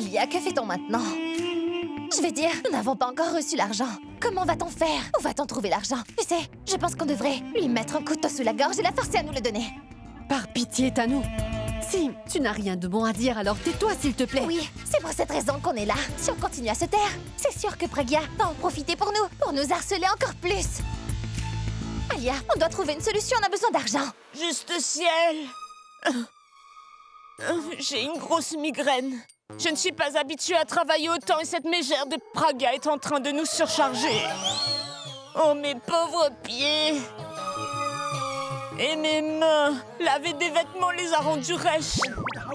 Alia, que fait-on maintenant? Je veux dire, nous n'avons pas encore reçu l'argent. Comment va-t-on faire? Où va-t-on trouver l'argent? Tu sais, je pense qu'on devrait lui mettre un couteau sous la gorge et la forcer à nous le donner. Par pitié, Tanou. Si tu n'as rien de bon à dire, alors tais-toi, s'il te plaît. Oui, c'est pour cette raison qu'on est là. Si on continue à se taire, c'est sûr que Pragya va en profiter pour nous harceler encore plus. Alia, on doit trouver une solution, on a besoin d'argent. Juste ciel. J'ai une grosse migraine. Je ne suis pas habituée à travailler autant et cette mégère de Pragya est en train de nous surcharger. Oh, mes pauvres pieds. Et mes mains. Laver des vêtements les a rendus rêches.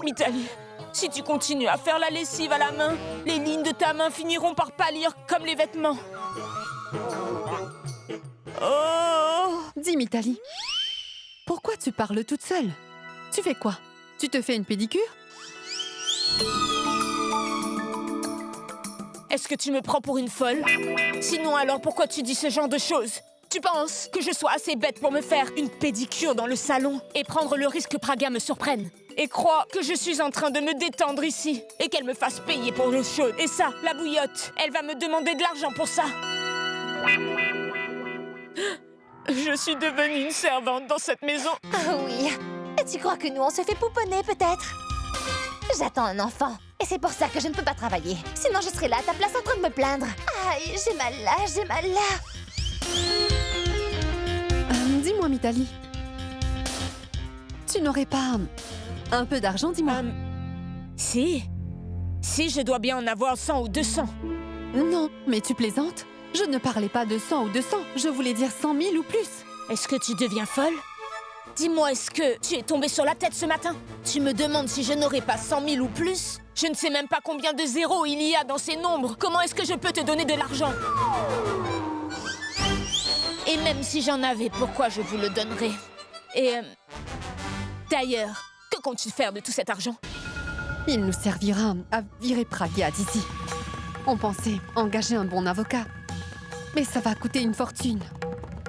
Mitali, si tu continues à faire la lessive à la main, les lignes de ta main finiront par pâlir comme les vêtements. Oh! Dis, Mitali, pourquoi tu parles toute seule? Tu fais quoi? Tu te fais une pédicure? Est-ce que tu me prends pour une folle? Sinon alors pourquoi tu dis ce genre de choses? Tu penses que je sois assez bête pour me faire une pédicure dans le salon et prendre le risque que Pragya me surprenne? Et crois que je suis en train de me détendre ici et qu'elle me fasse payer pour l'eau chaude. Et ça, la bouillotte, elle va me demander de l'argent pour ça. Je suis devenue une servante dans cette maison. Ah oui. Et tu crois que nous, on se fait pouponner, peut-être? J'attends un enfant. Et c'est pour ça que je ne peux pas travailler. Sinon, je serais là à ta place en train de me plaindre. Aïe, j'ai mal là, j'ai mal là. Dis-moi, Mitali, tu n'aurais pas un peu d'argent, dis-moi? Si, je dois bien en avoir 100 ou 200. Non, mais tu plaisantes? Je ne parlais pas de 100 ou 200, je voulais dire 100 000 ou plus. Est-ce que tu deviens folle? Dis-moi, est-ce que tu es tombée sur la tête ce matin? Tu me demandes si je n'aurais pas 100 000 ou plus? Je ne sais même pas combien de zéros il y a dans ces nombres. Comment est-ce que je peux te donner de l'argent? Et même si j'en avais, pourquoi je vous le donnerais? Et d'ailleurs, que comptes-tu faire de tout cet argent? Il nous servira à virer Pragya d'ici. On pensait engager un bon avocat. Mais ça va coûter une fortune.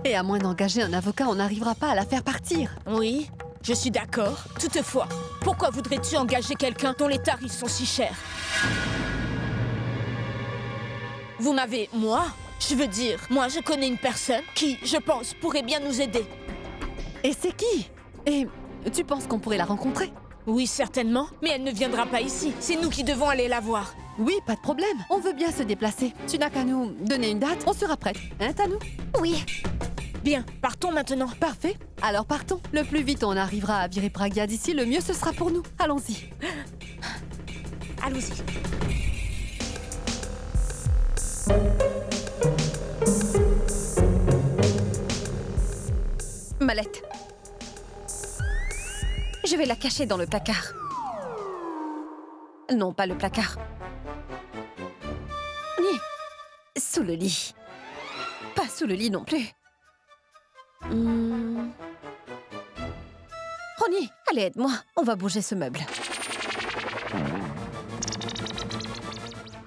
Et à moins d'engager un avocat, on n'arrivera pas à la faire partir. Oui, je suis d'accord. Toutefois, pourquoi voudrais-tu engager quelqu'un dont les tarifs sont si chers? Vous m'avez... Moi? Je veux dire, moi je connais une personne qui, je pense, pourrait bien nous aider. Et c'est qui? Et tu penses qu'on pourrait la rencontrer? Oui, certainement, mais elle ne viendra pas ici. C'est nous qui devons aller la voir. Oui, pas de problème. On veut bien se déplacer. Tu n'as qu'à nous donner une date, on sera prête. Hein, Tanou? Oui. Bien, partons maintenant. Parfait. Alors partons. Le plus vite on arrivera à virer Pragya d'ici, le mieux ce sera pour nous. Allons-y. Allons-y. Mallette. Je vais la cacher dans le placard. Non, pas le placard. Ni. Sous le lit. Pas sous le lit non plus. Ronnie, allez, aide-moi. On va bouger ce meuble.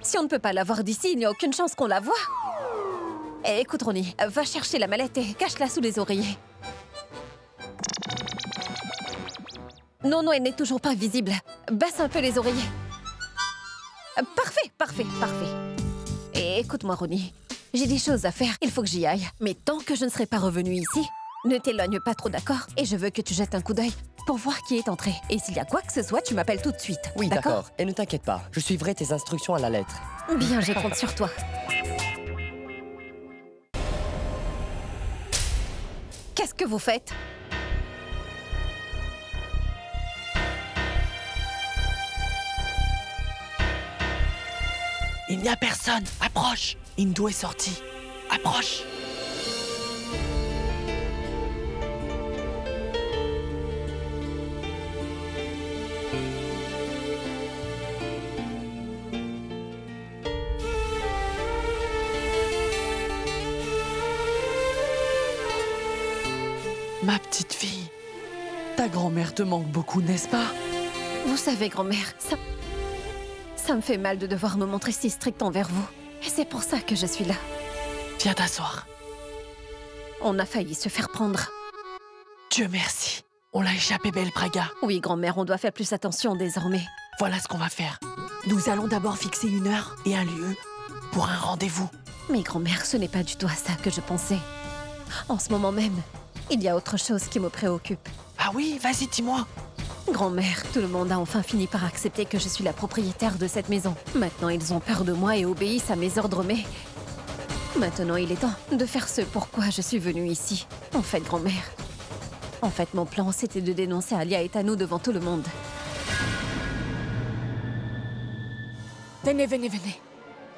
Si on ne peut pas la voir d'ici, il n'y a aucune chance qu'on la voie. Eh, écoute, Ronnie, va chercher la mallette et cache-la sous les oreillers. Non, non, elle n'est toujours pas visible. Baisse un peu les oreillers. Parfait, parfait, parfait. Et écoute-moi, Ronnie. J'ai des choses à faire, il faut que j'y aille. Mais tant que je ne serai pas revenue ici, ne t'éloigne pas trop, d'accord? Et je veux que tu jettes un coup d'œil pour voir qui est entré. Et s'il y a quoi que ce soit, tu m'appelles tout de suite. Oui, d'accord. Et ne t'inquiète pas, je suivrai tes instructions à la lettre. Bien, je compte sur toi. Qu'est-ce que vous faites? Il n'y a personne. Approche. Indo est sorti. Approche. Ma petite fille, ta grand-mère te manque beaucoup, n'est-ce pas? Vous savez, grand-mère, ça me fait mal de devoir me montrer si stricte envers vous. Et c'est pour ça que je suis là. Viens t'asseoir. On a failli se faire prendre. Dieu merci. On l'a échappé, belle Pragya. Oui, grand-mère, on doit faire plus attention désormais. Voilà ce qu'on va faire. Nous allons d'abord fixer une heure et un lieu pour un rendez-vous. Mais grand-mère, ce n'est pas du tout à ça que je pensais. En ce moment même, il y a autre chose qui me préoccupe. Ah oui, vas-y, dis-moi. Grand-mère, tout le monde a enfin fini par accepter que je suis la propriétaire de cette maison. Maintenant, ils ont peur de moi et obéissent à mes ordres, mais... Maintenant, il est temps de faire ce pourquoi je suis venue ici. En fait, grand-mère... En fait, mon plan, c'était de dénoncer Alia et Tanou devant tout le monde. Venez, venez, venez.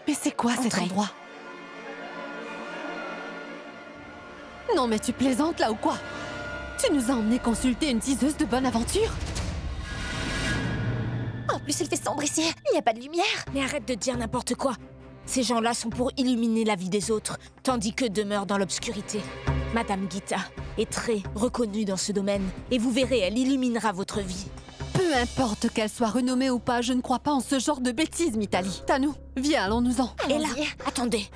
Mais c'est quoi cet Entrez. endroit? Non mais tu plaisantes là ou quoi? Tu nous as emmenés consulter une diseuse de bonne aventure? En plus, il fait sombre ici. Il n'y a pas de lumière. Mais arrête de dire n'importe quoi. Ces gens-là sont pour illuminer la vie des autres, tandis que demeurent dans l'obscurité. Madame Gita est très reconnue dans ce domaine, et vous verrez, elle illuminera votre vie. Peu importe qu'elle soit renommée ou pas, je ne crois pas en ce genre de bêtises, Mitali. Tanou, viens, allons-nous-en. Et là, attendez.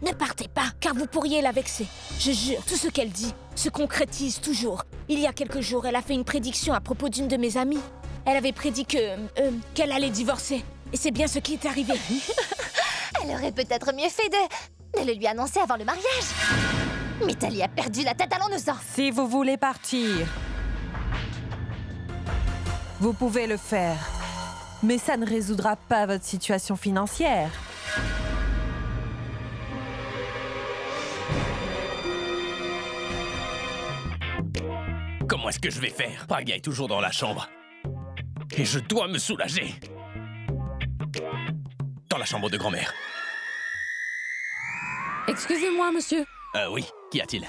Ne partez pas, car vous pourriez la vexer. Je jure, tout ce qu'elle dit se concrétise toujours. Il y a quelques jours, elle a fait une prédiction à propos d'une de mes amies. Elle avait prédit qu'elle allait divorcer. Et c'est bien ce qui est arrivé. Elle aurait peut-être mieux fait de le lui annoncer avant le mariage. Mitali a perdu la tête, allons-nous-en. Si vous voulez partir, vous pouvez le faire. Mais ça ne résoudra pas votre situation financière. Comment est-ce que je vais faire? Praga est toujours dans la chambre. Et je dois me soulager. Dans la chambre de grand-mère. Excusez-moi, monsieur. Oui, qu'y a-t-il?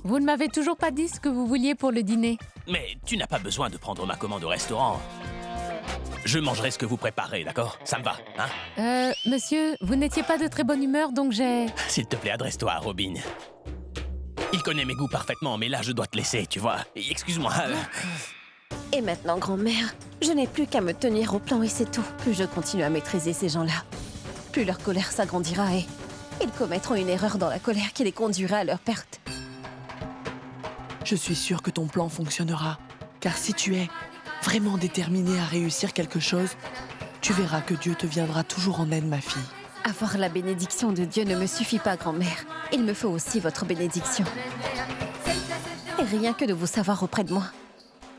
Vous ne m'avez toujours pas dit ce que vous vouliez pour le dîner. Mais tu n'as pas besoin de prendre ma commande au restaurant. Je mangerai ce que vous préparez, d'accord? Ça me va, hein? Monsieur, vous n'étiez pas de très bonne humeur, donc j'ai... S'il te plaît, adresse-toi à Robin. Il connaît mes goûts parfaitement, mais là, je dois te laisser, tu vois. Excuse-moi. Et maintenant, grand-mère, je n'ai plus qu'à me tenir au plan et c'est tout. Plus je continue à maîtriser ces gens-là, plus leur colère s'agrandira et ils commettront une erreur dans la colère qui les conduira à leur perte. Je suis sûre que ton plan fonctionnera. Car si tu es vraiment déterminée à réussir quelque chose, tu verras que Dieu te viendra toujours en aide, ma fille. Avoir la bénédiction de Dieu ne me suffit pas, grand-mère. Il me faut aussi votre bénédiction. Et rien que de vous savoir auprès de moi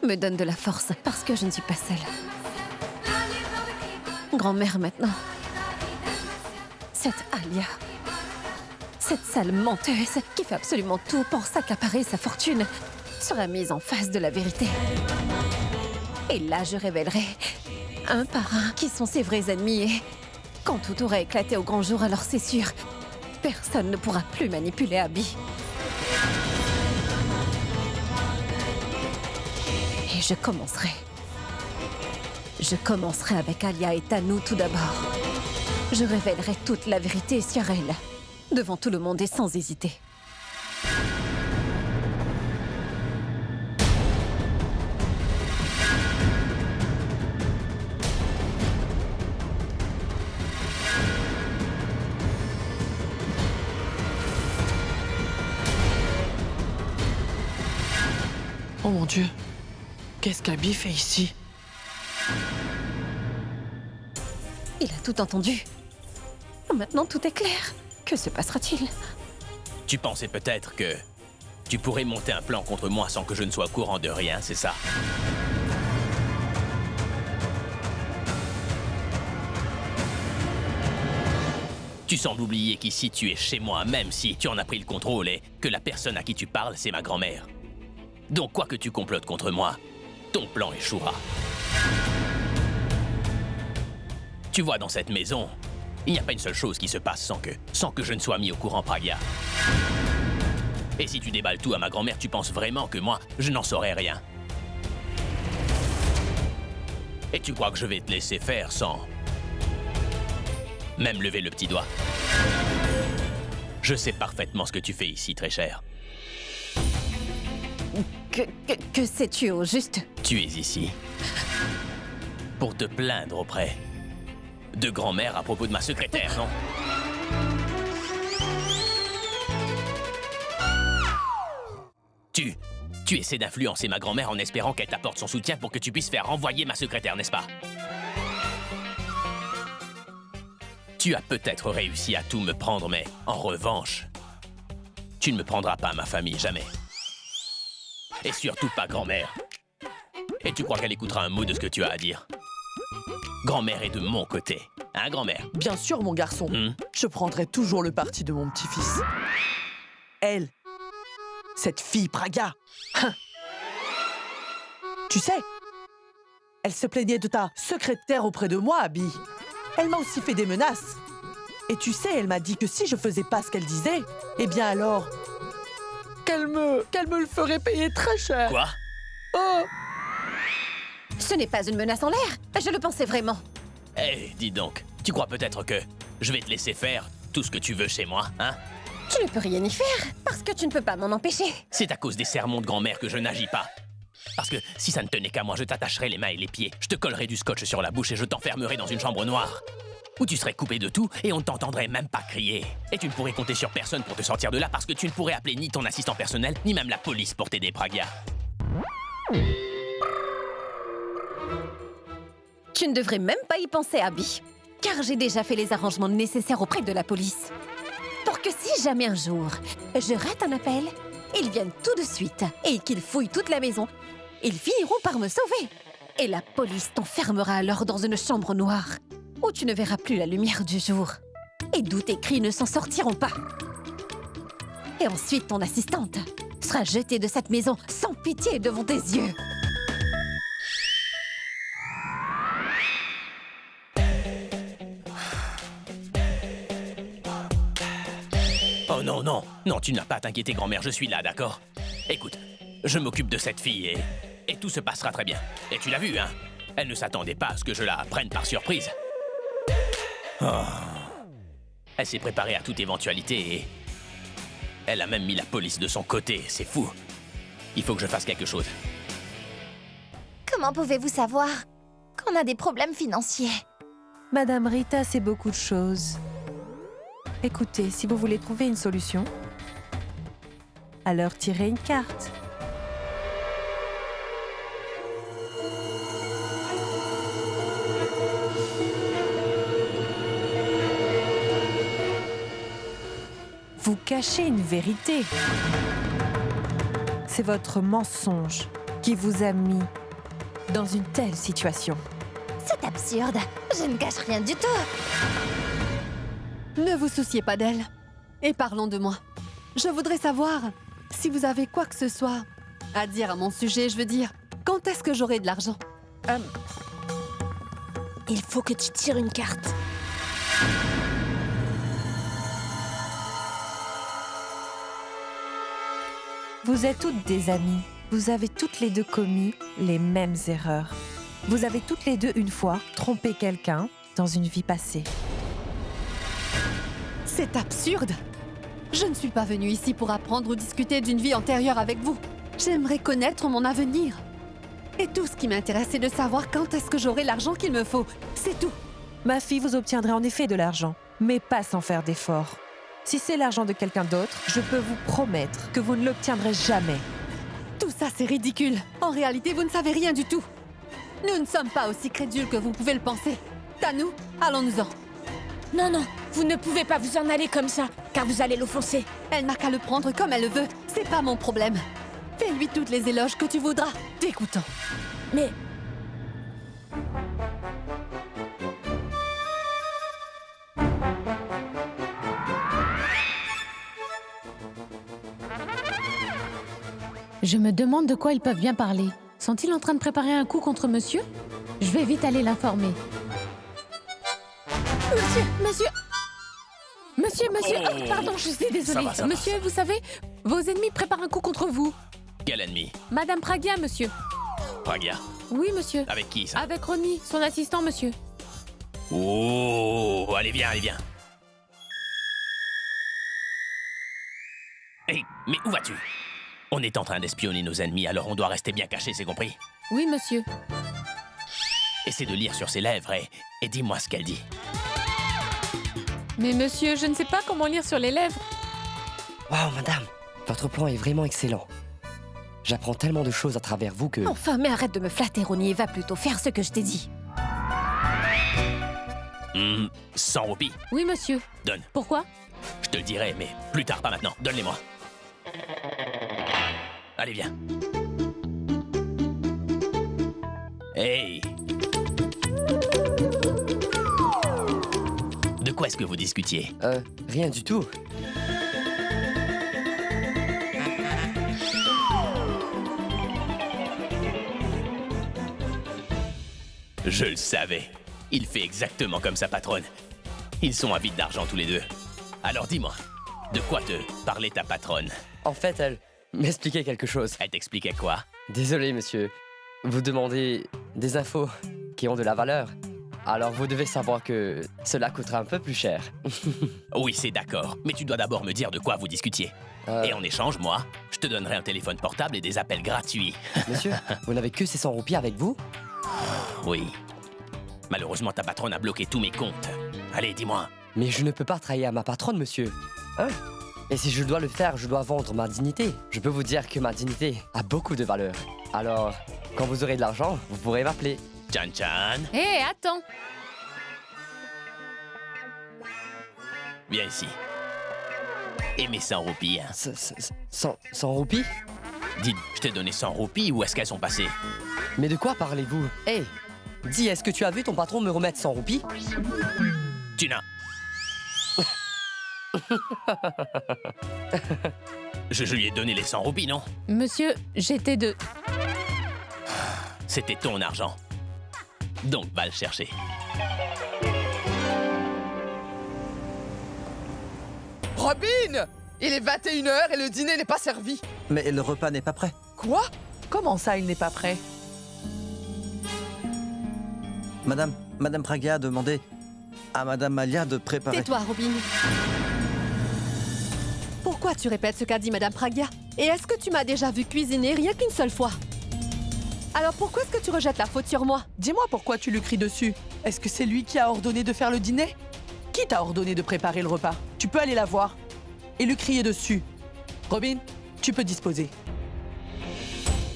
me donne de la force parce que je ne suis pas seule. Grand-mère, maintenant, cette Alia, cette sale menteuse qui fait absolument tout pour s'accaparer sa fortune, sera mise en face de la vérité. Et là, je révélerai un par un qui sont ses vrais ennemis et quand tout aura éclaté au grand jour, alors c'est sûr, personne ne pourra plus manipuler Abby. Et je commencerai. Je commencerai avec Alia et Tanou tout d'abord. Je révélerai toute la vérité sur elle, devant tout le monde et sans hésiter. Oh mon Dieu, qu'est-ce qu'Abby fait ici? Il a tout entendu. Maintenant, tout est clair. Que se passera-t-il? Tu pensais peut-être que tu pourrais monter un plan contre moi sans que je ne sois au courant de rien, c'est ça? Tu sembles oublier qu'ici tu es chez moi, même si tu en as pris le contrôle et que la personne à qui tu parles, c'est ma grand-mère. Donc quoi que tu complotes contre moi, ton plan échouera. Tu vois, dans cette maison, il n'y a pas une seule chose qui se passe sans que je ne sois mis au courant, Praga. Et si tu déballes tout à ma grand-mère, tu penses vraiment que moi, je n'en saurais rien? Et tu crois que je vais te laisser faire sans même lever le petit doigt? Je sais parfaitement ce que tu fais ici, très cher. Que sais-tu au juste? Tu es ici pour te plaindre auprès de grand-mère à propos de ma secrétaire, non? Tu essaies d'influencer ma grand-mère en espérant qu'elle t'apporte son soutien pour que tu puisses faire renvoyer ma secrétaire, n'est-ce pas? Tu as peut-être réussi à tout me prendre, mais en revanche, tu ne me prendras pas ma famille, jamais. Et surtout pas grand-mère. Et tu crois qu'elle écoutera un mot de ce que tu as à dire? Grand-mère est de mon côté. Hein, grand-mère? Bien sûr, mon garçon. Je prendrai toujours le parti de mon petit-fils. Elle, cette fille Praga. Tu sais, elle se plaignait de ta secrétaire auprès de moi, Abby. Elle m'a aussi fait des menaces. Et tu sais, elle m'a dit que si je faisais pas ce qu'elle disait, eh bien alors, qu'elle me le ferait payer très cher. Quoi? Oh! Ce n'est pas une menace en l'air. Je le pensais vraiment. Eh, dis donc, tu crois peut-être que je vais te laisser faire tout ce que tu veux chez moi, hein? Tu ne peux rien y faire, parce que tu ne peux pas m'en empêcher. C'est à cause des sermons de grand-mère que je n'agis pas. Parce que si ça ne tenait qu'à moi, je t'attacherais les mains et les pieds, je te collerais du scotch sur la bouche et je t'enfermerais dans une chambre noire. Où tu serais coupé de tout et on ne t'entendrait même pas crier. Et tu ne pourrais compter sur personne pour te sortir de là parce que tu ne pourrais appeler ni ton assistant personnel, ni même la police pour t'aider, Praga. Tu ne devrais même pas y penser, Abby. Car j'ai déjà fait les arrangements nécessaires auprès de la police. Pour que si jamais un jour, je rate un appel, ils viennent tout de suite et qu'ils fouillent toute la maison, ils finiront par me sauver. Et la police t'enfermera alors dans une chambre noire, où tu ne verras plus la lumière du jour, et d'où tes cris ne s'en sortiront pas. Et ensuite, ton assistante sera jetée de cette maison sans pitié devant tes yeux. Oh non, non, non, tu n'as pas à t'inquiéter, grand-mère, je suis là, d'accord? Écoute, je m'occupe de cette fille et tout se passera très bien. Et tu l'as vu, hein? Elle ne s'attendait pas à ce que je la prenne par surprise. Oh. Elle s'est préparée à toute éventualité et elle a même mis la police de son côté, c'est fou. Il faut que je fasse quelque chose. Comment pouvez-vous savoir qu'on a des problèmes financiers? Madame Rita sait beaucoup de choses. Écoutez, si vous voulez trouver une solution, alors tirez une carte. Vous cachez une vérité. C'est votre mensonge qui vous a mis dans une telle situation. C'est absurde. Je ne cache rien du tout. Ne vous souciez pas d'elle. Et parlons de moi. Je voudrais savoir si vous avez quoi que ce soit à dire à mon sujet. Je veux dire, quand est-ce que j'aurai de l'argent? Il faut que tu tires une carte. Vous êtes toutes des amies. Vous avez toutes les deux commis les mêmes erreurs. Vous avez toutes les deux une fois trompé quelqu'un dans une vie passée. C'est absurde. Je ne suis pas venue ici pour apprendre ou discuter d'une vie antérieure avec vous. J'aimerais connaître mon avenir. Et tout ce qui m'intéresse, c'est de savoir quand est-ce que j'aurai l'argent qu'il me faut. C'est tout. Ma fille, vous obtiendrez en effet de l'argent, mais pas sans faire d'efforts. Si c'est l'argent de quelqu'un d'autre, je peux vous promettre que vous ne l'obtiendrez jamais. Tout ça, c'est ridicule. En réalité, vous ne savez rien du tout. Nous ne sommes pas aussi crédules que vous pouvez le penser. Tanou, allons-nous-en. Non, non, vous ne pouvez pas vous en aller comme ça, car vous allez l'offenser. Elle n'a qu'à le prendre comme elle le veut. C'est pas mon problème. Fais-lui toutes les éloges que tu voudras. T'écoutant. Mais Je me demande de quoi ils peuvent bien parler. Sont-ils en train de préparer un coup contre monsieur? Je vais vite aller l'informer. Monsieur, Oh. pardon, je suis désolée. Ça va. Monsieur, vous savez, vos ennemis préparent un coup contre vous. Quel ennemi? Madame Praga, monsieur. Praga? Oui, monsieur. Avec qui, ça? Avec Ronnie, son assistant, monsieur. Oh, allez, viens, allez, viens. Hé, mais où vas-tu? On est en train d'espionner nos ennemis, alors on doit rester bien caché, c'est compris? Oui, monsieur. Essaie de lire sur ses lèvres et dis-moi ce qu'elle dit. Mais monsieur, je ne sais pas comment lire sur les lèvres. Waouh, madame, votre plan est vraiment excellent. J'apprends tellement de choses à travers vous que... Enfin, mais arrête de me flatter, Ronnie, et va plutôt faire ce que je t'ai dit. 100 roupies. Oui, monsieur. Donne. Pourquoi? Je te le dirai, mais plus tard, pas maintenant. Donne-les-moi. Allez, viens. Hey! De quoi est-ce que vous discutiez? Rien du tout. Je le savais. Il fait exactement comme sa patronne. Ils sont avides d'argent tous les deux. Alors dis-moi, de quoi te parlait ta patronne? En fait, elle m'expliquait quelque chose. Elle t'expliquait quoi? Désolé, monsieur. Vous demandez des infos qui ont de la valeur. Alors vous devez savoir que cela coûtera un peu plus cher. Oui, c'est d'accord. Mais tu dois d'abord me dire de quoi vous discutiez. Et en échange, moi, je te donnerai un téléphone portable et des appels gratuits. Monsieur, vous n'avez que ces 100 roupies avec vous? Oui. Malheureusement, ta patronne a bloqué tous mes comptes. Allez, dis-moi. Mais je ne peux pas trahir ma patronne, monsieur. Hein? Et si je dois le faire, je dois vendre ma dignité. Je peux vous dire que ma dignité a beaucoup de valeur. Alors, quand vous aurez de l'argent, vous pourrez m'appeler. Chan-chan, Hé, attends. viens ici. Et mes 100 roupies, hein. 100 roupies? Dis, je t'ai donné 100 roupies, où est-ce qu'elles sont passées? Mais de quoi parlez-vous? Hé, dis, est-ce que tu as vu ton patron me remettre 100 roupies? Tu n'as... je lui ai donné les 100 roupies, non? Monsieur, j'étais de... C'était ton argent. Donc, va le chercher. Robin! Il est 21h et le dîner n'est pas servi. Mais le repas n'est pas prêt. Quoi? Comment ça, il n'est pas prêt? Madame Pragya a demandé à Madame Malia de préparer... Tais-toi, Robin. Pourquoi tu répètes ce qu'a dit Madame Pragya? Et est-ce que tu m'as déjà vu cuisiner rien qu'une seule fois? Alors pourquoi est-ce que tu rejettes la faute sur moi? Dis-moi pourquoi tu lui cries dessus. Est-ce que c'est lui qui a ordonné de faire le dîner? Qui t'a ordonné de préparer le repas? Tu peux aller la voir et lui crier dessus. Robin, tu peux disposer.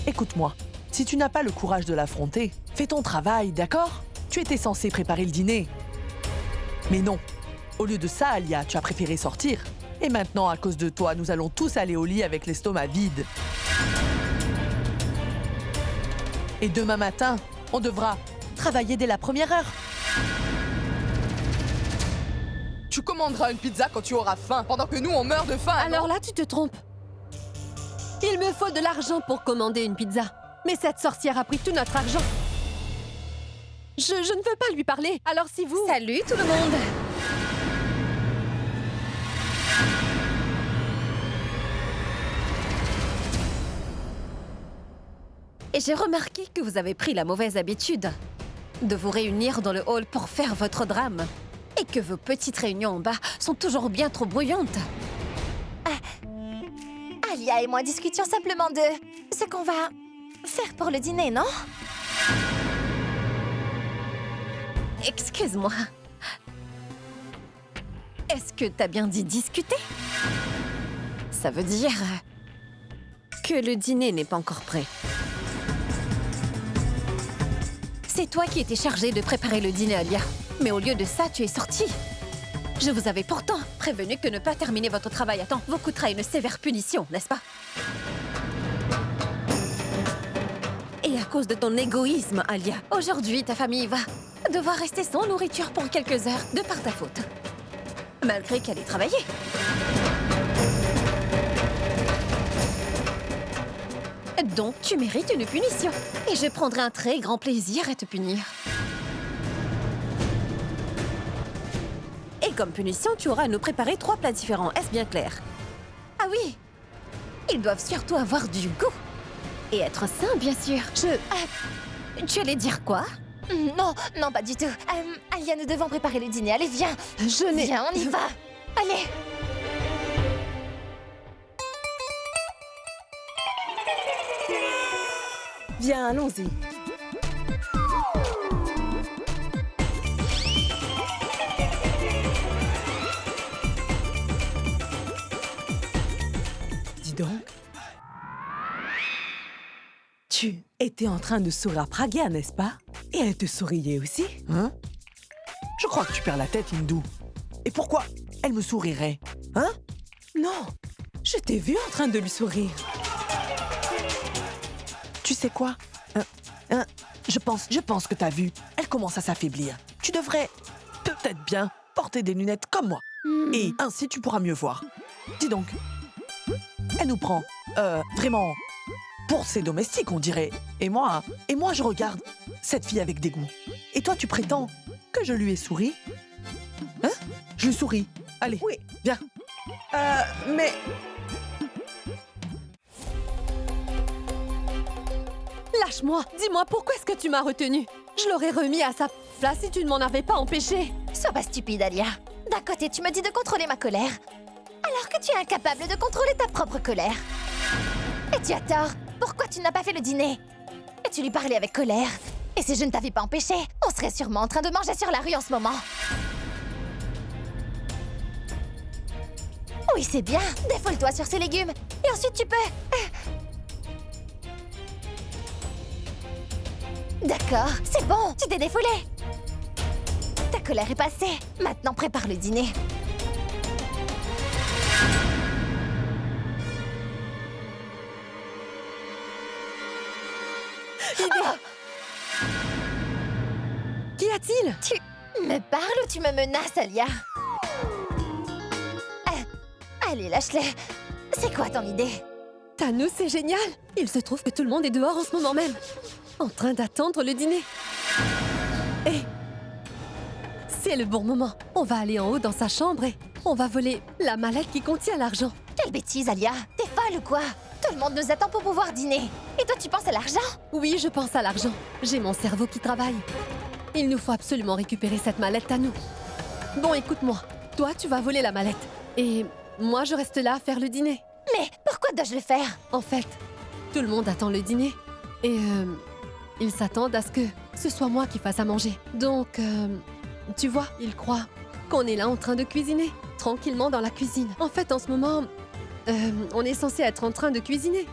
Écoute-moi, si tu n'as pas le courage de l'affronter, fais ton travail, d'accord? Tu étais censé préparer le dîner. Mais non. Au lieu de ça, Alia, tu as préféré sortir. Et maintenant, à cause de toi, nous allons tous aller au lit avec l'estomac vide. Et demain matin, on devra travailler dès la première heure. Tu commanderas une pizza quand tu auras faim, pendant que nous, on meurt de faim. Alors là, tu te trompes. Il me faut de l'argent pour commander une pizza. Mais cette sorcière a pris tout notre argent. Je ne veux pas lui parler. Alors si vous... Salut tout le monde! Et j'ai remarqué que vous avez pris la mauvaise habitude de vous réunir dans le hall pour faire votre drame. Et que vos petites réunions en bas sont toujours bien trop bruyantes. Alia et moi discutions simplement de ce qu'on va faire pour le dîner, non? Excuse-moi. Est-ce que t'as bien dit discuter? Ça veut dire que le dîner n'est pas encore prêt. C'est toi qui étais chargée de préparer le dîner, Alia. Mais au lieu de ça, tu es sortie. Je vous avais pourtant prévenu que ne pas terminer votre travail à temps vous coûtera une sévère punition, n'est-ce pas? Et à cause de ton égoïsme, Alia, aujourd'hui, ta famille va devoir rester sans nourriture pour quelques heures, de par ta faute. Malgré qu'elle ait travaillé. Donc, tu mérites une punition. Et je prendrai un très grand plaisir à te punir. Et comme punition, tu auras à nous préparer 3 plats différents. Est-ce bien clair? Ah oui! Ils doivent surtout avoir du goût. Et être sains, bien sûr. Tu allais dire quoi? Non, non, pas du tout. Alia, nous devons préparer le dîner. Allez, viens. Viens, on y va. Allez. Viens, allons-y. Dis donc. Tu étais en train de sourire à Pragya, n'est-ce pas? Et elle te souriait aussi, hein? Je crois que tu perds la tête, Hindou. Et pourquoi elle me sourirait? Hein? Non, je t'ai vu en train de lui sourire. Tu sais quoi? Je pense que t'as vu. Elle commence à s'affaiblir. Tu devrais peut-être bien porter des lunettes comme moi. Et ainsi, tu pourras mieux voir. Dis donc, elle nous prend vraiment pour ses domestiques, on dirait. Et moi, je regarde cette fille avec dégoût. Et toi, tu prétends que je lui ai souri? Hein? Je lui souris. Allez, oui, viens. Mais... Lâche-moi. Dis-moi, pourquoi est-ce que tu m'as retenue? Je l'aurais remis à sa place si tu ne m'en avais pas empêché. Sois pas stupide, Alia. D'un côté, tu me dis de contrôler ma colère, alors que tu es incapable de contrôler ta propre colère. Et tu as tort. Pourquoi tu n'as pas fait le dîner? Et tu lui parlais avec colère. Et si je ne t'avais pas empêché, on serait sûrement en train de manger sur la rue en ce moment. Oui, c'est bien. Défoule-toi sur ces légumes. Et ensuite, tu peux... D'accord, c'est bon, tu t'es défoulé. Ta colère est passée. Maintenant, prépare le dîner. Qu'y a-t-il? Tu me parles ou tu me menaces, Alia? Allez, lâche-les. C'est quoi ton idée? Tanou, c'est génial. Il se trouve que tout le monde est dehors en ce moment même, en train d'attendre le dîner. Et c'est le bon moment. On va aller en haut dans sa chambre et on va voler la mallette qui contient l'argent. Quelle bêtise, Alia. T'es folle ou quoi? Tout le monde nous attend pour pouvoir dîner. Et toi, tu penses à l'argent? Oui, je pense à l'argent. J'ai mon cerveau qui travaille. Il nous faut absolument récupérer cette mallette, Tanou. Bon, écoute-moi. Toi, tu vas voler la mallette. Et moi, je reste là à faire le dîner. Mais pourquoi dois-je le faire? En fait, tout le monde attend le dîner. Et ils s'attendent à ce que ce soit moi qui fasse à manger. Donc, tu vois, ils croient qu'on est là en train de cuisiner, tranquillement dans la cuisine. En fait, en ce moment, on est censé être en train de cuisiner.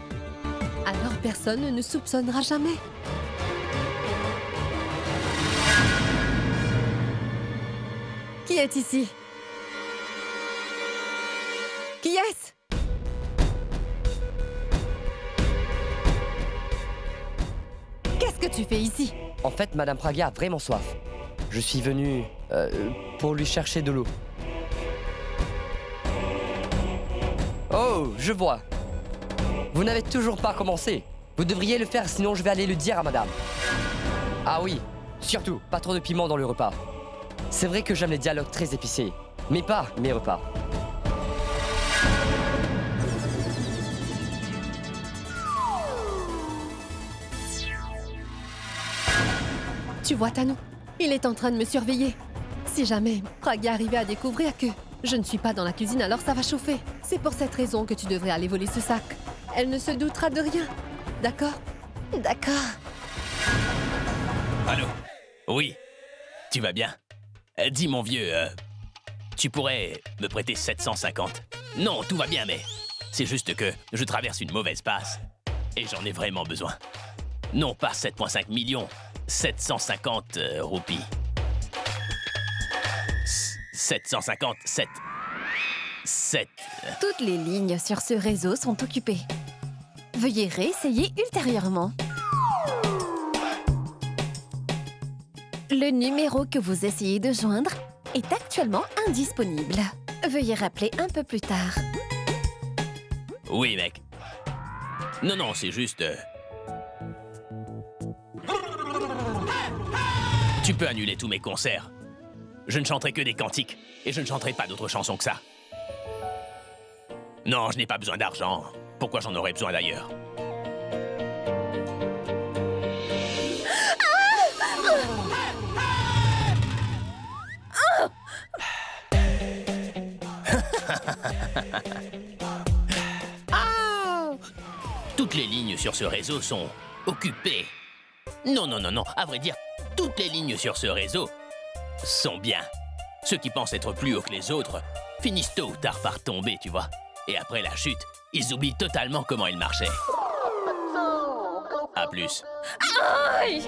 Alors personne ne nous soupçonnera jamais. Qui est ici? Qui est-ce? Qu'est-ce que tu fais ici? En fait, Madame Praga a vraiment soif. Je suis venu pour lui chercher de l'eau. Oh, je vois. Vous n'avez toujours pas commencé. Vous devriez le faire, sinon je vais aller le dire à Madame. Ah oui, surtout, pas trop de piment dans le repas. C'est vrai que j'aime les dialogues très épicés, mais pas mes repas. Tu vois, Tanou, il est en train de me surveiller. Si jamais Praga arrivait à découvrir que je ne suis pas dans la cuisine, alors ça va chauffer. C'est pour cette raison que tu devrais aller voler ce sac. Elle ne se doutera de rien. D'accord? D'accord. Allô? Oui. Tu vas bien? Dis, mon vieux, tu pourrais me prêter 750? Non, tout va bien, mais c'est juste que je traverse une mauvaise passe. Et j'en ai vraiment besoin. Non pas 7,5 millions, 750 roupies. 750, 7... Toutes les lignes sur ce réseau sont occupées. Veuillez réessayer ultérieurement. Le numéro que vous essayez de joindre est actuellement indisponible. Veuillez rappeler un peu plus tard. Oui, mec. Non, c'est juste... Tu peux annuler tous mes concerts. Je ne chanterai que des cantiques, et je ne chanterai pas d'autres chansons que ça. Non, je n'ai pas besoin d'argent. Pourquoi j'en aurais besoin d'ailleurs? Toutes les lignes sur ce réseau sont occupées. Non. À vrai dire, toutes les lignes sur ce réseau sont bien. Ceux qui pensent être plus hauts que les autres finissent tôt ou tard par tomber, tu vois. Et après la chute, ils oublient totalement comment ils marchaient. À plus. Aïe!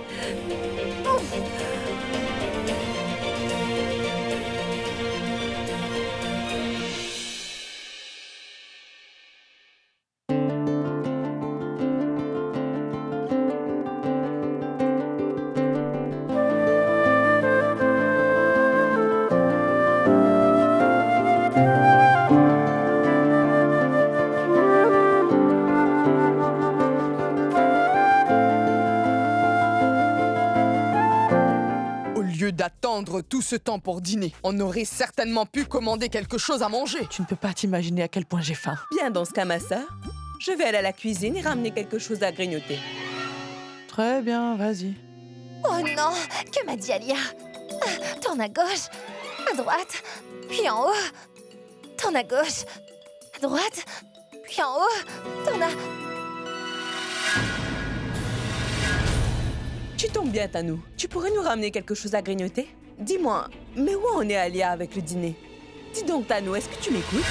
lieu d'attendre tout ce temps pour dîner, on aurait certainement pu commander quelque chose à manger. Tu ne peux pas t'imaginer à quel point j'ai faim. Bien, dans ce cas, ma sœur, je vais aller à la cuisine et ramener quelque chose à grignoter. Très bien, vas-y. Oh non, que m'a dit Alia? Tourne à gauche, à droite, puis en haut. Tourne à gauche, à droite, puis en haut. Tourne à... Tu tombes bien, Tanou. Tu pourrais nous ramener quelque chose à grignoter? Dis-moi, mais où en est Alia avec le dîner? Dis donc, Tanou, est-ce que tu m'écoutes?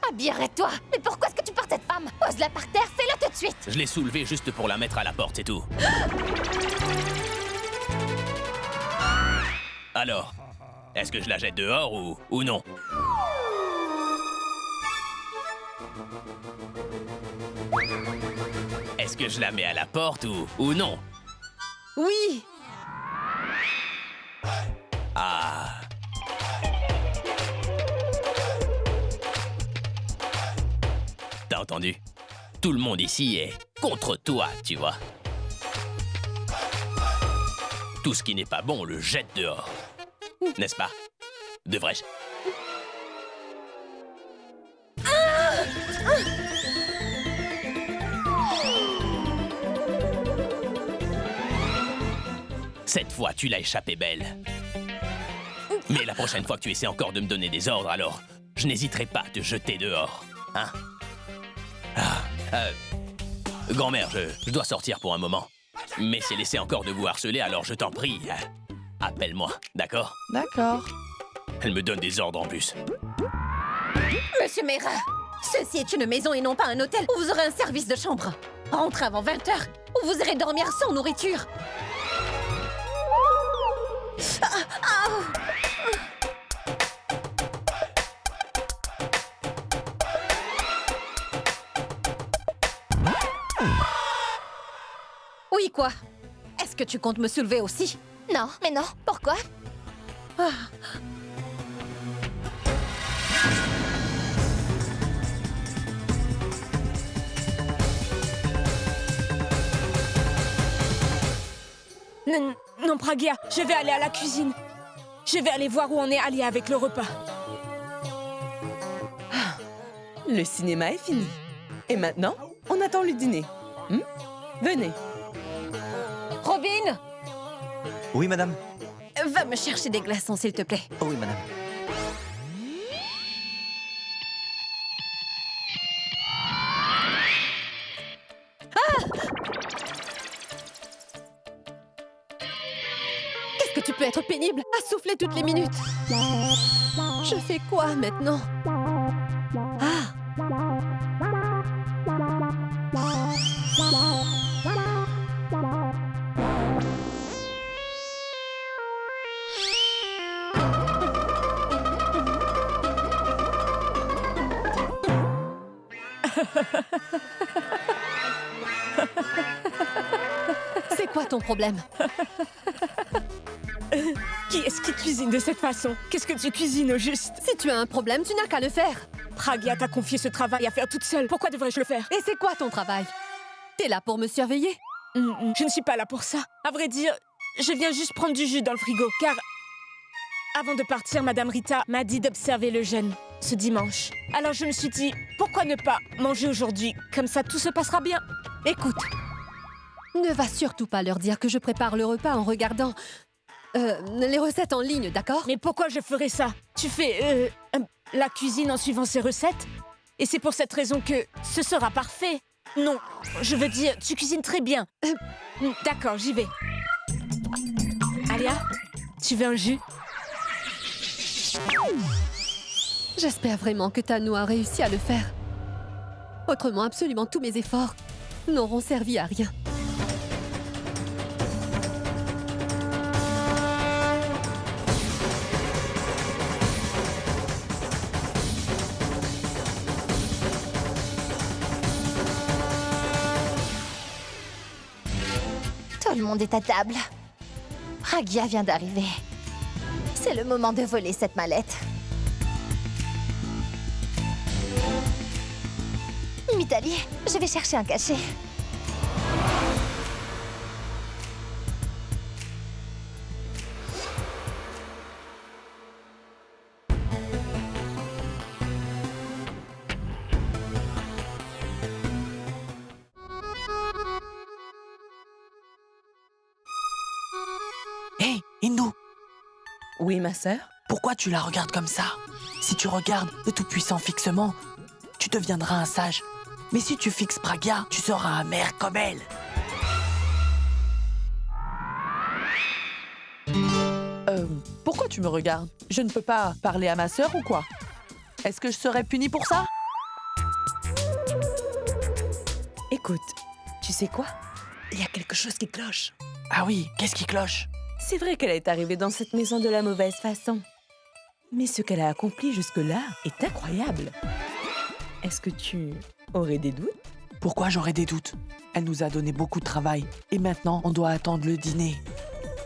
Abby, arrête-toi! Mais pourquoi est-ce que tu portes cette femme? Pose-la par terre, fais-le tout de suite! Je l'ai soulevée juste pour la mettre à la porte, c'est tout. Alors, est-ce que je la jette dehors ou non? Est-ce que je la mets à la porte ou non? Oui! Ah... T'as entendu? Tout le monde ici est contre toi, tu vois. Tout ce qui n'est pas bon, on le jette dehors. N'est-ce pas? Devrais-je? Cette fois, tu l'as échappé belle. Mais la prochaine fois que tu essaies encore de me donner des ordres, alors je n'hésiterai pas à te jeter dehors. Hein? Grand-mère, je dois sortir pour un moment. Mais c'est laissé encore de vous harceler, alors je t'en prie, appelle-moi, d'accord? D'accord. Elle me donne des ordres en plus. Monsieur Mera, ceci est une maison et non pas un hôtel où vous aurez un service de chambre. Rentrez avant 20h ou vous irez dormir sans nourriture. Oui, quoi? Est-ce que tu comptes me soulever aussi? Non, mais non. Pourquoi? Non, Pragya, je vais aller à la cuisine. Je vais aller voir où on est allé avec le repas. Le cinéma est fini. Et maintenant, on attend le dîner. Venez. Robin! Oui, madame. Va me chercher des glaçons, s'il te plaît. Oh oui, madame. Qu'est-ce que tu peux être pénible à souffler toutes les minutes? Je fais quoi maintenant? C'est quoi ton problème? Qui est-ce qui cuisine de cette façon? Qu'est-ce que tu cuisines au juste? Si tu as un problème, tu n'as qu'à le faire. Pragya t'a confié ce travail à faire toute seule. Pourquoi devrais-je le faire? Et c'est quoi ton travail? T'es là pour me surveiller? Je ne suis pas là pour ça. À vrai dire, je viens juste prendre du jus dans le frigo, car... Avant de partir, Madame Rita m'a dit d'observer le jeûne, ce dimanche. Alors je me suis dit, pourquoi ne pas manger aujourd'hui? Comme ça, tout se passera bien. Écoute, ne va surtout pas leur dire que je prépare le repas en regardant... les recettes en ligne, d'accord? Mais pourquoi je ferais ça? Tu fais la cuisine en suivant ces recettes? Et c'est pour cette raison que ce sera parfait. Non, je veux dire, tu cuisines très bien. D'accord, j'y vais. Alia, tu veux un jus? J'espère vraiment que Tanou a réussi à le faire. Autrement, absolument tous mes efforts n'auront servi à rien. Tout le monde est à table. Pragya vient d'arriver. C'est le moment de voler cette mallette. Mitali, je vais chercher un cachet. Hé, Hindu, Oui, ma sœur? pourquoi tu la regardes comme ça? Si tu regardes le Tout-Puissant fixement, tu deviendras un sage. Mais si tu fixes Pragya, tu seras amer comme elle. Pourquoi tu me regardes? Je ne peux pas parler à ma sœur ou quoi? Est-ce que je serais punie pour ça? Écoute, tu sais quoi? Il y a quelque chose qui cloche. Ah oui, qu'est-ce qui cloche? C'est vrai qu'elle est arrivée dans cette maison de la mauvaise façon. Mais ce qu'elle a accompli jusque-là est incroyable. Est-ce que tu aurais des doutes? Pourquoi j'aurais des doutes? Elle nous a donné beaucoup de travail. Et maintenant, on doit attendre le dîner.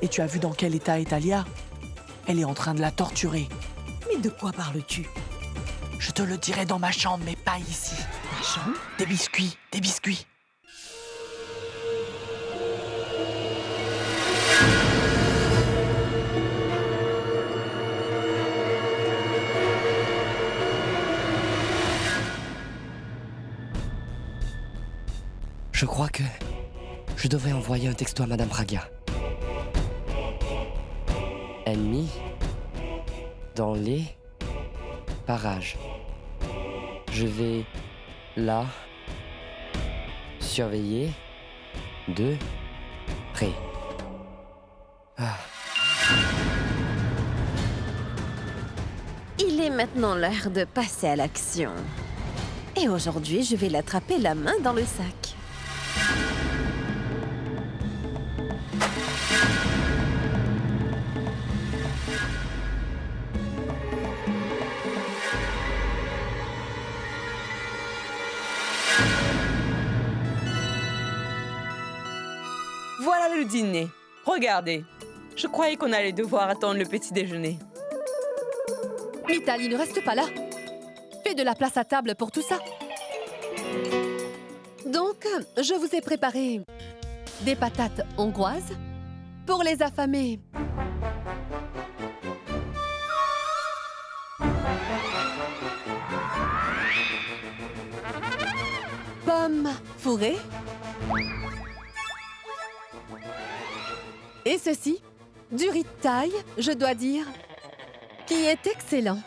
Et tu as vu dans quel état est Alia? Elle est en train de la torturer. Mais de quoi parles-tu? Je te le dirai dans ma chambre, mais pas ici. Ma chambre? Des biscuits, des biscuits. Je crois que je devrais envoyer un texto à Madame Pragya. Ennemi dans les parages. Je vais la surveiller de près. Ah. Il est maintenant l'heure de passer à l'action. Et aujourd'hui, je vais l'attraper la main dans le sac. Voilà le dîner. Regardez. Je croyais qu'on allait devoir attendre le petit déjeuner. Mitali, ne reste pas là. Fais de la place à table pour tout ça. Donc, je vous ai préparé des patates hongroises pour les affamés. Pommes fourrées. Et ceci, du riz de taille, je dois dire, qui est excellent.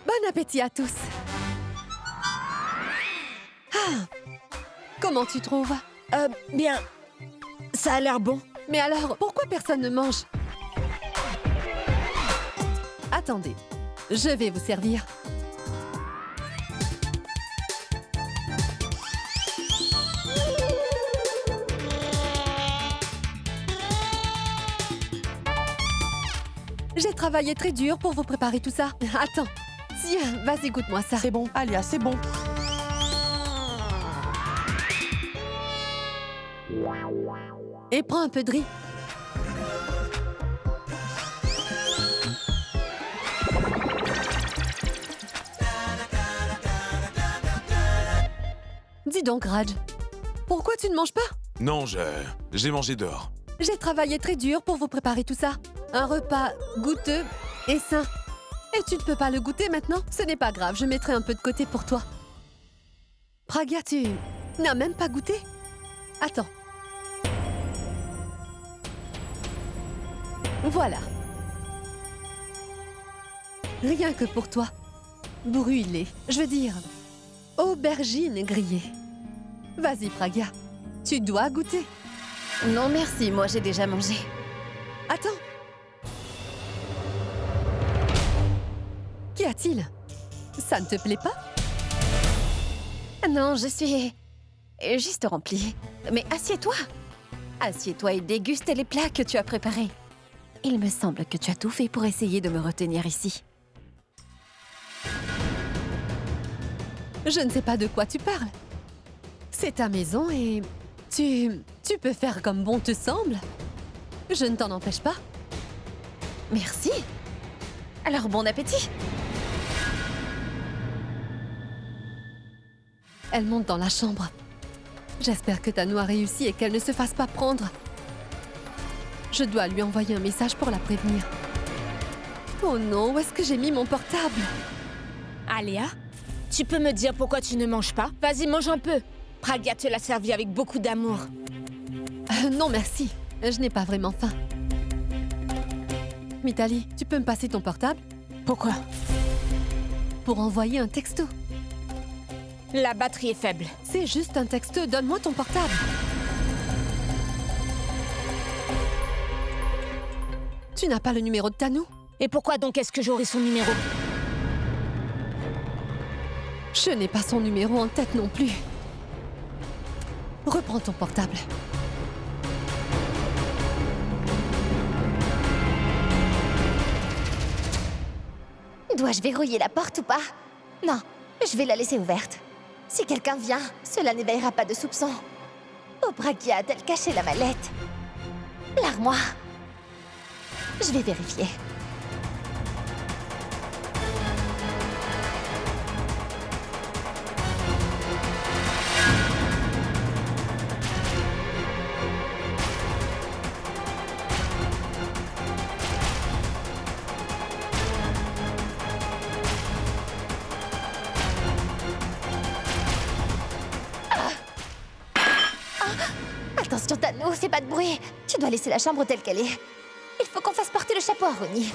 Bon appétit à tous. Ah, comment tu trouves? Bien. Ça a l'air bon. Mais alors, pourquoi personne ne mange? Attendez, je vais vous servir. J'ai travaillé très dur pour vous préparer tout ça. Attends, tiens, vas-y, goûte-moi ça. C'est bon, Alia, c'est bon. Et prends un peu de riz. Dis donc, Raj, pourquoi tu ne manges pas? Non, j'ai mangé dehors. J'ai travaillé très dur pour vous préparer tout ça. Un repas goûteux et sain. Et tu ne peux pas le goûter maintenant? Ce n'est pas grave, je mettrai un peu de côté pour toi. Pragya, tu n'as même pas goûté? Attends. Voilà. Rien que pour toi. Brûlé. Je veux dire, aubergine grillée. Vas-y, Pragya. Tu dois goûter. Non, merci, moi j'ai déjà mangé. Attends. Qu'y a-t-il? Ça ne te plaît pas? Non, je suis juste remplie. Mais assieds-toi. Assieds-toi et déguste les plats que tu as préparés. Il me semble que tu as tout fait pour essayer de me retenir ici. Je ne sais pas de quoi tu parles. C'est ta maison et tu peux faire comme bon te semble. Je ne t'en empêche pas. Merci. Alors bon appétit. Elle monte dans la chambre. J'espère que Tanou a réussi et qu'elle ne se fasse pas prendre. Je dois lui envoyer un message pour la prévenir. Oh non, où est-ce que j'ai mis mon portable? Aléa, tu peux me dire pourquoi tu ne manges pas? Vas-y, mange un peu. Pragya te l'a servi avec beaucoup d'amour. Non, merci. Je n'ai pas vraiment faim. Mitali, tu peux me passer ton portable? Pourquoi? Pour envoyer un texto. La batterie est faible. C'est juste un texto, donne-moi ton portable. Tu n'as pas le numéro de Tanou? Et pourquoi donc est-ce que j'aurai son numéro? Je n'ai pas son numéro en tête non plus. Reprends ton portable. Dois-je verrouiller la porte ou pas? Non, je vais la laisser ouverte. Si quelqu'un vient, cela n'éveillera pas de soupçons. Où Pragya a-t-elle caché la mallette? L'armoire. Je vais vérifier. Attention, Tanou, fais pas de bruit. Tu dois laisser la chambre telle qu'elle est. Il faut qu'on fasse porter le chapeau à Roni.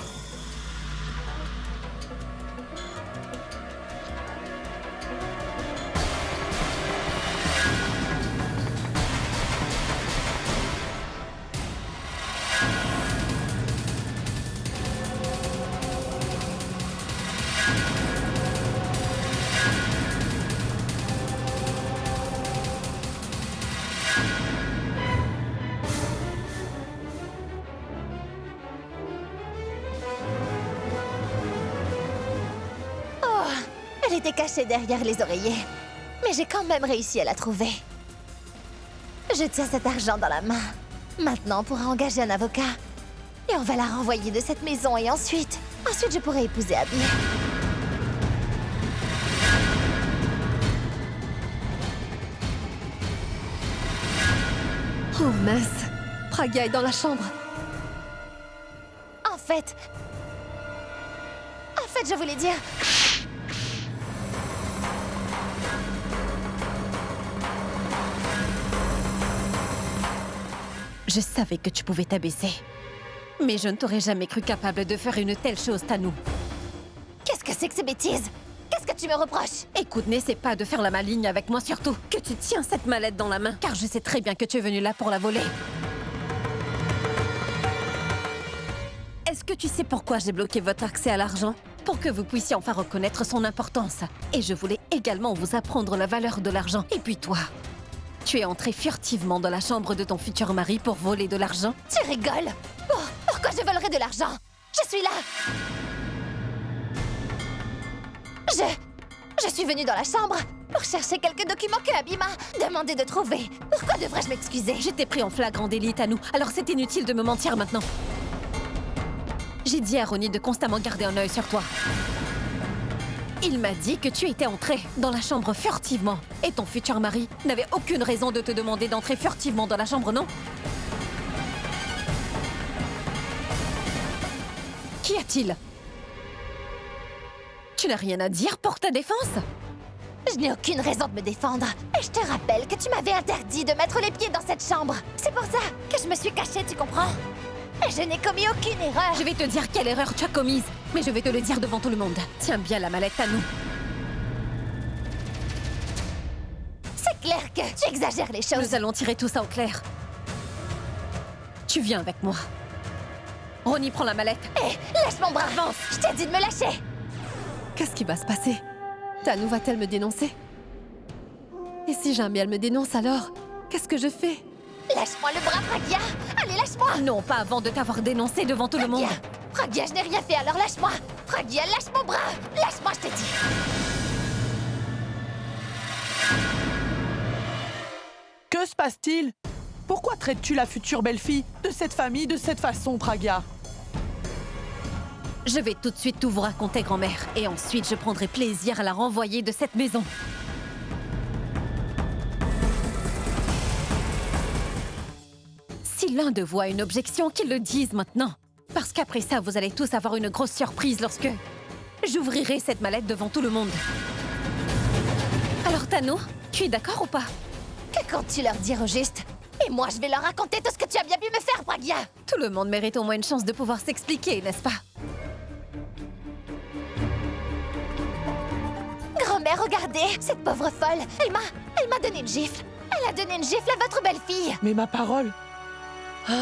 Elle était cachée derrière les oreillers. Mais j'ai quand même réussi à la trouver. Je tiens cet argent dans la main. Maintenant, on pourra engager un avocat. Et on va la renvoyer de cette maison et ensuite je pourrai épouser Abby. Oh mince, Pragya est dans la chambre. En fait, je voulais dire... Je savais que tu pouvais t'abaisser. Mais je ne t'aurais jamais cru capable de faire une telle chose, Tanou. Qu'est-ce que c'est que ces bêtises? Qu'est-ce que tu me reproches? Écoute, n'essaie pas de faire la maligne avec moi, surtout que tu tiens cette mallette dans la main, car je sais très bien que tu es venu là pour la voler. Est-ce que tu sais pourquoi j'ai bloqué votre accès à l'argent? Pour que vous puissiez enfin reconnaître son importance. Et je voulais également vous apprendre la valeur de l'argent. Et puis toi, tu es entré furtivement dans la chambre de ton futur mari pour voler de l'argent? Tu rigoles? Oh, pourquoi je volerais de l'argent? Je suis là! Je suis venue dans la chambre pour chercher quelques documents que Abby m'a demandé de trouver. Pourquoi devrais-je m'excuser? J'étais pris en flagrant délit, Tanou, alors c'est inutile de me mentir maintenant. J'ai dit à Roni de constamment garder un œil sur toi. Il m'a dit que tu étais entrée dans la chambre furtivement. Et ton futur mari n'avait aucune raison de te demander d'entrer furtivement dans la chambre, non? Qu'y a-t-il? Tu n'as rien à dire pour ta défense? Je n'ai aucune raison de me défendre. Et je te rappelle que tu m'avais interdit de mettre les pieds dans cette chambre. C'est pour ça que je me suis cachée, tu comprends? Et je n'ai commis aucune erreur. Je vais te dire quelle erreur tu as commise, mais je vais te le dire devant tout le monde. Tiens bien la mallette, Tanou. C'est clair que tu exagères les choses. Nous allons tirer tout ça au clair. Tu viens avec moi. Roni, prends la mallette. Hé, lâche mon bras. Avance. Je t'ai dit de me lâcher. Qu'est-ce qui va se passer? Tanou va-t-elle me dénoncer? Et si jamais elle me dénonce alors, qu'est-ce que je fais? Lâche-moi le bras, Pragya. Allez, lâche-moi. Non, pas avant de t'avoir dénoncé devant tout le monde. Pragya, je n'ai rien fait, alors lâche-moi. Pragya, lâche mon bras. Lâche-moi, je t'ai dit. Que se passe-t-il? Pourquoi traites-tu la future belle-fille de cette famille de cette façon, Pragya? Je vais tout de suite tout vous raconter, grand-mère. Et ensuite, je prendrai plaisir à la renvoyer de cette maison. Si l'un de vous a une objection, qu'il le dise maintenant. Parce qu'après ça, vous allez tous avoir une grosse surprise lorsque j'ouvrirai cette mallette devant tout le monde. Alors, Tano, tu es d'accord ou pas? Que comptes-tu leur dire au juste? Et moi, je vais leur raconter tout ce que tu as bien pu me faire, Pragia. Tout le monde mérite au moins une chance de pouvoir s'expliquer, n'est-ce pas? Grand-mère, regardez, cette pauvre folle, elle m'a donné une gifle. Elle a donné une gifle à votre belle-fille. Mais ma parole. Ah.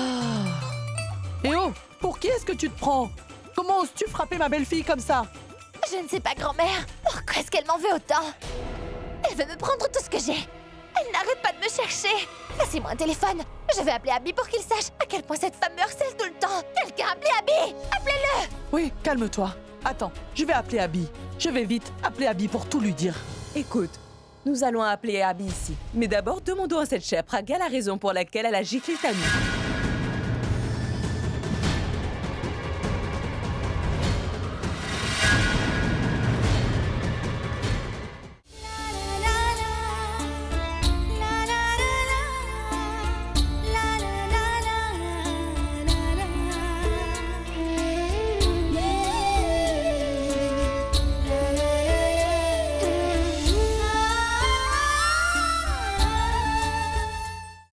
Eh oh, pour qui est-ce que tu te prends? Comment oses-tu frapper ma belle-fille comme ça? Je ne sais pas, grand-mère. Pourquoi est-ce qu'elle m'en veut autant? Elle veut me prendre tout ce que j'ai. Elle n'arrête pas de me chercher. Passez-moi un téléphone. Je vais appeler Abby pour qu'il sache à quel point cette femme me harcèle tout le temps. Quelqu'un appelez Abby. Appelez-le. Oui, calme-toi. Attends, je vais appeler Abby. Je vais vite appeler Abby pour tout lui dire. Écoute, nous allons appeler Abby ici. Mais d'abord, demandons à cette chère Praga la raison pour laquelle elle a giflé Tano.